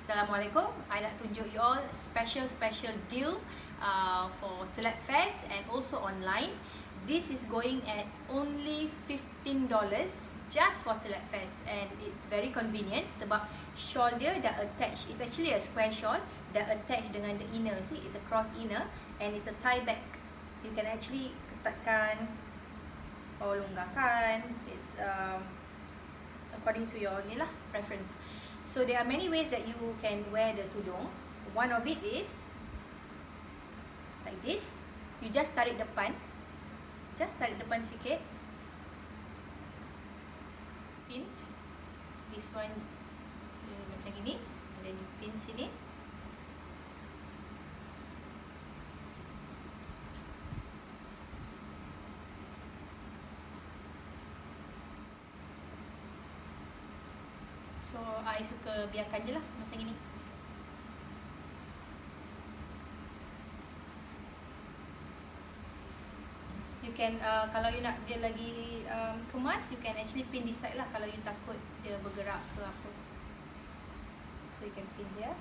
Assalamualaikum. I nak tunjuk you all special deal for Select Fest and also online. This is going at only $15 just for Select Fest, and it's very convenient sebab shawl dia dah attach. It's actually a square shawl dah attach dengan the inner. See, it's a cross inner and it's a tieback. You can actually ketatkan or longgarkan. It's according to your ni lah preference. So there are many ways that you can wear the tudung. One of it is like this. You just tarik depan. Just tarik depan sikit. Pin. This one macam gini. And then you pin sini. So, I suka biarkan je lah macam ni. You can, kalau you nak dia lagi kemas, you can actually pin this side lah kalau you takut dia bergerak ke apa. So, you can pin here.